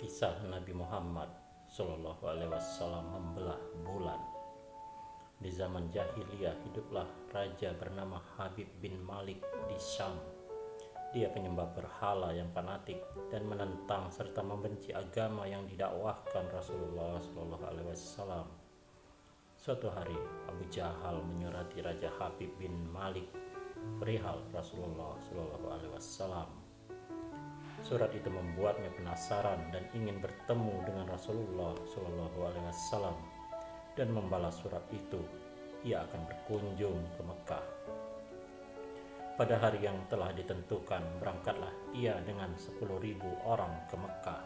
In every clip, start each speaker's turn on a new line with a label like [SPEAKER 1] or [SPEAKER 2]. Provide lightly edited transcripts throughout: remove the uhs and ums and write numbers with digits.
[SPEAKER 1] Kisah Nabi Muhammad Shallallahu Alaihi Wasallam membelah bulan. Di zaman jahiliyah hiduplah raja bernama Habib bin Malik di Syam. Dia penyembah berhala yang fanatik dan menentang serta membenci agama yang didakwahkan Rasulullah Shallallahu Alaihi Wasallam. Suatu hari Abu Jahal menyurati Raja Habib bin Malik perihal Rasulullah Shallallahu Alaihi Wasallam. Surat itu membuatnya penasaran dan ingin bertemu dengan Rasulullah Shallallahu Alaihi Wasallam, dan membalas surat itu ia akan berkunjung ke Mekah. Pada hari yang telah ditentukan berangkatlah ia dengan 10.000 orang ke Mekah.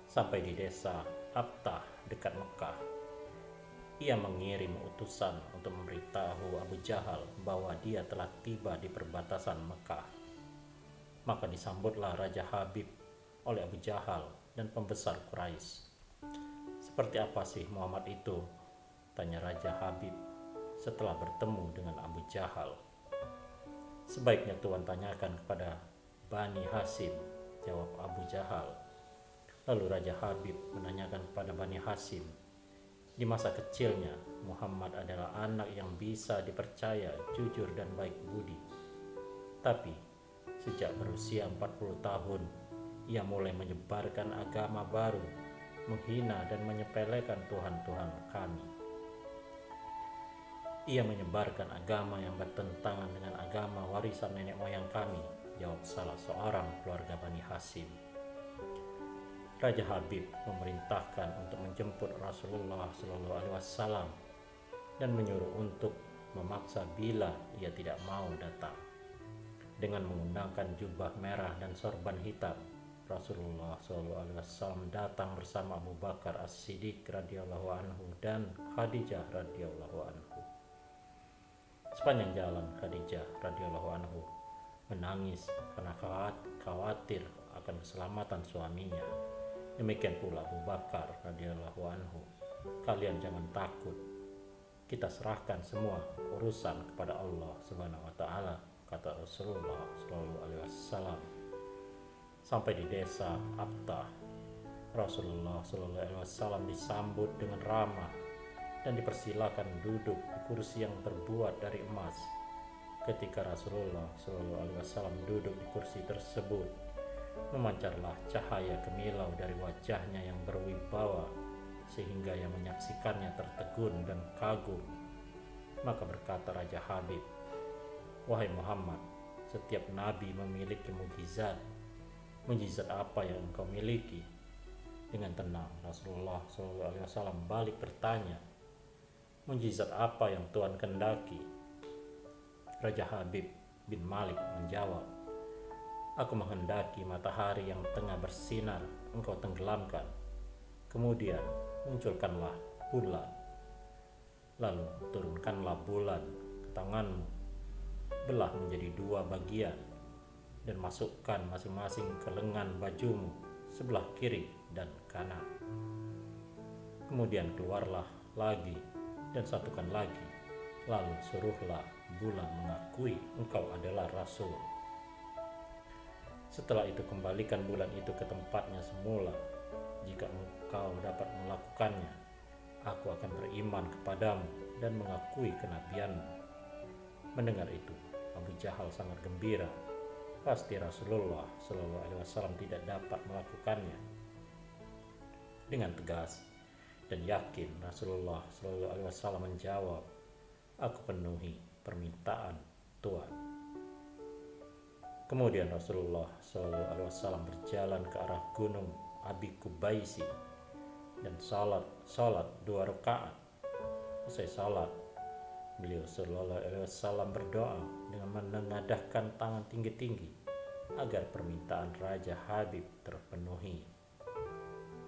[SPEAKER 1] Sampai di desa Abtah dekat Mekah, ia mengirim utusan untuk memberitahu Abu Jahal bahwa dia telah tiba di perbatasan Mekah. Maka disambutlah Raja Habib oleh Abu Jahal dan pembesar Quraisy. "Seperti apa sih Muhammad itu?" tanya Raja Habib setelah bertemu dengan Abu Jahal. "Sebaiknya Tuhan tanyakan kepada Bani Hashim," jawab Abu Jahal. Lalu Raja Habib menanyakan kepada Bani Hashim. Di masa kecilnya, Muhammad adalah anak yang bisa dipercaya, jujur dan baik budi. Tapi sejak berusia 40 tahun, ia mulai menyebarkan agama baru, menghina dan menyepelekan Tuhan-Tuhan kami. Ia menyebarkan agama yang bertentangan dengan agama warisan nenek moyang kami, jawab salah seorang keluarga Bani Hashim. Raja Habib memerintahkan untuk menjemput Rasulullah Shallallahu Alaihi Wasallam dan menyuruh untuk memaksa bila ia tidak mau datang. Dengan menggunakan jubah merah dan sorban hitam, Rasulullah SAW datang bersama Abu Bakar As-Siddiq radhiyallahu anhu dan Khadijah radhiyallahu anhu. Sepanjang jalan, Khadijah radhiyallahu anhu menangis karena khawatir akan keselamatan suaminya. Demikian pula Abu Bakar radhiyallahu anhu. "Kalian jangan takut. Kita serahkan semua urusan kepada Allah Subhanahu wa taala," kata Rasulullah Shallallahu Alaihi Wasallam. Sampai di desa Abtah, Rasulullah Shallallahu Alaihi Wasallam disambut dengan ramah dan dipersilakan duduk di kursi yang terbuat dari emas. Ketika Rasulullah Shallallahu Alaihi Wasallam duduk di kursi tersebut, memancarlah cahaya kemilau dari wajahnya yang berwibawa sehingga yang menyaksikannya tertegun dan kagum. Maka berkata Raja Habib, "Wahai Muhammad, setiap nabi memiliki mukjizat. Mukjizat apa yang engkau miliki?" Dengan tenang Rasulullah SAW balik bertanya, "Mukjizat apa yang Tuhan kendaki?" Raja Habib bin Malik menjawab, "Aku menghendaki matahari yang tengah bersinar engkau tenggelamkan. Kemudian munculkanlah bulan. Lalu turunkanlah bulan ke tanganmu, belah menjadi 2 bagian, dan masukkan masing-masing ke lengan bajumu sebelah kiri dan kanan. Kemudian keluarlah lagi dan satukan lagi, lalu suruhlah bulan mengakui engkau adalah Rasul. Setelah itu kembalikan bulan itu ke tempatnya semula. Jika engkau dapat melakukannya, aku akan beriman kepadamu dan mengakui kenabianmu." Mendengar itu, Abu Jahal sangat gembira. Pasti Rasulullah Shallallahu Alaihi Wasallam tidak dapat melakukannya. Dengan tegas dan yakin Rasulullah Shallallahu Alaihi Wasallam menjawab, "Aku penuhi permintaan Tuhan." Kemudian Rasulullah Shallallahu Alaihi Wasallam berjalan ke arah gunung Abi Kubaisi dan salat 2 rakaat. Usai salat, beliau Shallallahu Alaihi Wasallam berdoa dengan menengadahkan tangan tinggi-tinggi agar permintaan Raja Habib terpenuhi.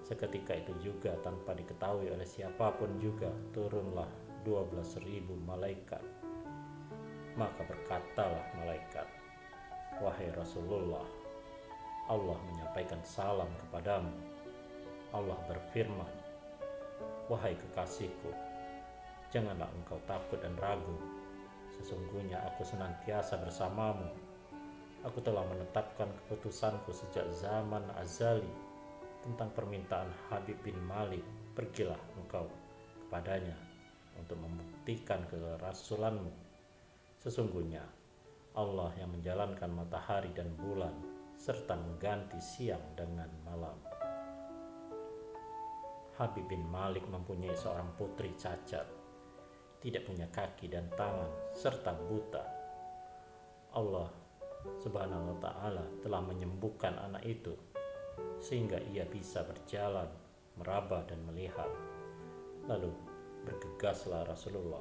[SPEAKER 1] Seketika itu juga, tanpa diketahui oleh siapapun juga, turunlah 12.000 malaikat. Maka berkatalah malaikat, "Wahai Rasulullah, Allah menyampaikan salam kepadamu. Allah berfirman, wahai kekasihku, janganlah engkau takut dan ragu. Sesungguhnya aku senantiasa bersamamu. Aku telah menetapkan keputusanku sejak zaman azali tentang permintaan Habib bin Malik, pergilah engkau kepadanya untuk membuktikan kerasulanmu. Sesungguhnya Allah yang menjalankan matahari dan bulan serta mengganti siang dengan malam. Habib bin Malik mempunyai seorang putri cacat, tidak punya kaki dan tangan, serta buta. Allah Subhanahu wa ta'ala telah menyembuhkan anak itu sehingga ia bisa berjalan, meraba dan melihat. Lalu bergegaslah Rasulullah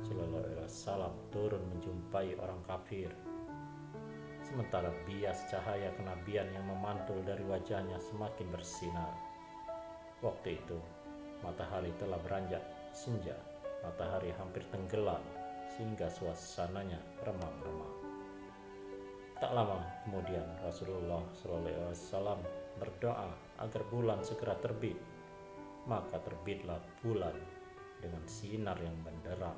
[SPEAKER 1] Sallallahu Alaihi Wasallam turun menjumpai orang kafir. Sementara bias cahaya kenabian yang memantul dari wajahnya semakin bersinar. Waktu itu matahari telah beranjak senja, matahari hampir tenggelam sehingga suasananya remang-remang. Tak lama kemudian Rasulullah SAW berdoa agar bulan segera terbit. Maka terbitlah bulan dengan sinar yang benderang.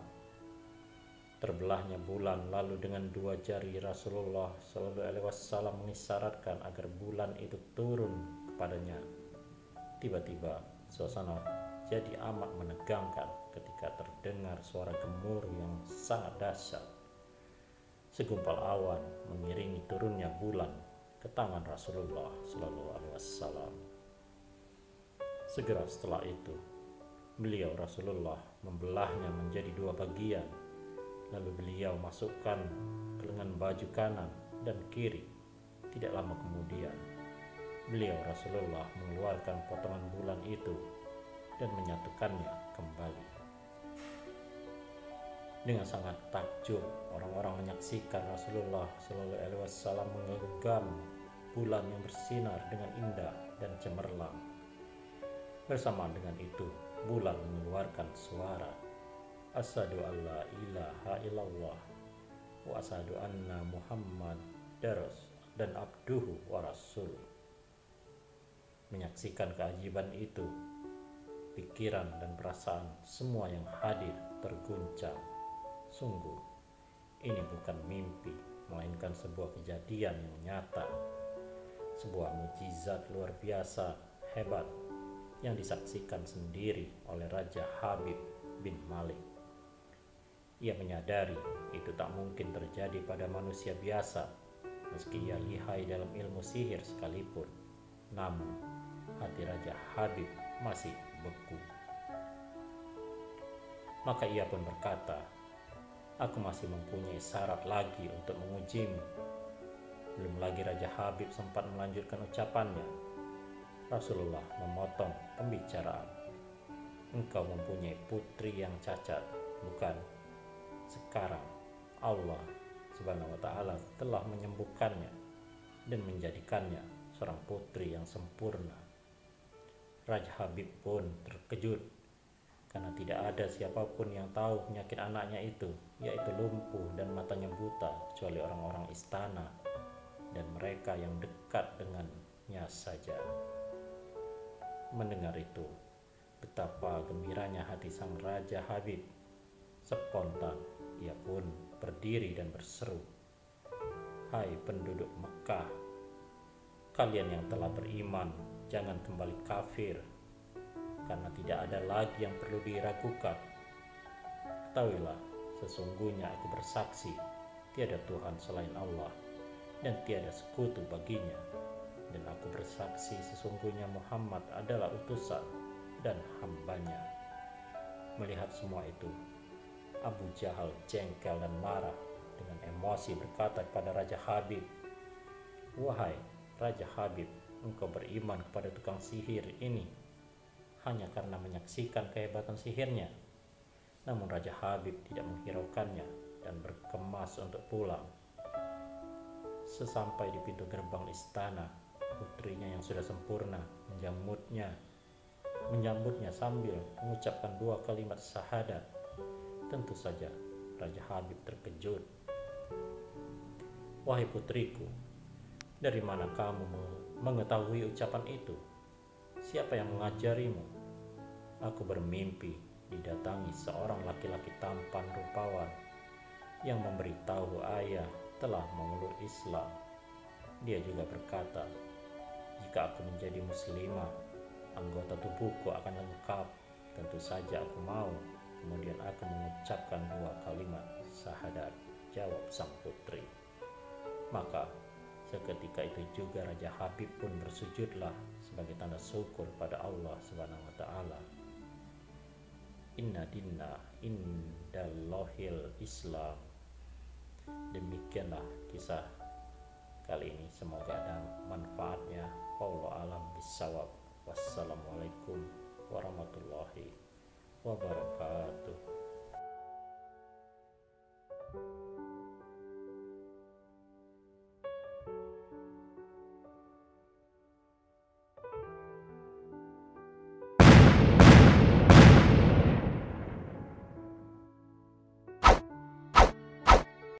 [SPEAKER 1] Terbelahnya bulan lalu dengan dua jari Rasulullah SAW mengisyaratkan agar bulan itu turun kepadanya. Tiba-tiba suasana jadi amat menegangkan ketika terdengar suara gemuruh yang sangat dahsyat. Segumpal awan mengiringi turunnya bulan ke tangan Rasulullah SAW. Segera setelah itu, beliau Rasulullah membelahnya menjadi dua bagian. Lalu beliau masukkan ke lengan baju kanan dan kiri. Tidak lama kemudian, beliau Rasulullah mengeluarkan potongan bulan itu dan menyatukannya kembali. Dengan sangat takjub, orang-orang menyaksikan Rasulullah SAW menggenggam bulan yang bersinar dengan indah dan cemerlang. Bersamaan dengan itu, bulan mengeluarkan suara, Asyhadu an la ilaha illallah wa asyhadu anna Muhammad dan abduhu wa rasuluh. Menyaksikan keajaiban itu, pikiran dan perasaan semua yang hadir terguncang. Sungguh, ini bukan mimpi, melainkan sebuah kejadian yang nyata, sebuah mukjizat luar biasa hebat yang disaksikan sendiri oleh Raja Habib bin Malik. Ia menyadari itu tak mungkin terjadi pada manusia biasa, meski ia lihai dalam ilmu sihir sekalipun. Namun, hati Raja Habib masih beku. Maka ia pun berkata, "Aku masih mempunyai syarat lagi untuk mengujimu." Belum lagi Raja Habib sempat melanjutkan ucapannya, Rasulullah memotong pembicaraan. "Engkau mempunyai putri yang cacat, bukan? Sekarang Allah Subhanahu wa ta'ala telah menyembuhkannya dan menjadikannya seorang putri yang sempurna." Raja Habib pun terkejut karena tidak ada siapapun yang tahu penyakit anaknya itu, yaitu lumpuh dan matanya buta, kecuali orang-orang istana dan mereka yang dekat dengannya saja. Mendengar itu, betapa gembiranya hati sang Raja Habib. Spontan ia pun berdiri dan berseru, "Hai penduduk Mekah, kalian yang telah beriman, jangan kembali kafir, karena tidak ada lagi yang perlu diragukan. Ketahuilah, sesungguhnya aku bersaksi, tiada Tuhan selain Allah, dan tiada sekutu baginya. Dan aku bersaksi sesungguhnya Muhammad adalah utusan dan hambanya." Melihat semua itu, Abu Jahal jengkel dan marah dengan emosi berkata kepada Raja Habib, "Wahai Raja Habib, engkau beriman kepada tukang sihir ini hanya karena menyaksikan kehebatan sihirnya." Namun Raja Habib tidak menghiraukannya dan berkemas untuk pulang. Sesampai di pintu gerbang istana, putrinya yang sudah sempurna menyambutnya sambil mengucapkan 2 kalimat syahadat. Tentu saja Raja Habib terkejut. "Wahai putriku, dari mana kamu mengetahui ucapan itu? Siapa yang mengajarimu?" "Aku bermimpi didatangi seorang laki-laki tampan rupawan yang memberitahu ayah telah memeluk Islam. Dia juga berkata, jika aku menjadi muslimah, anggota tubuhku akan lengkap. Tentu saja aku mau. Kemudian aku mengucapkan 2 kalimat syahadat, jawab sang putri. Maka seketika itu juga Raja Habib pun bersujudlah sebagai tanda syukur pada Allah Subhanahu wa taala. Inna dinna indallahil Islam. Demikianlah kisah kali ini, semoga ada manfaatnya. Wallahu alam bisawab. Wassalamualaikum warahmatullahi wabarakatuh.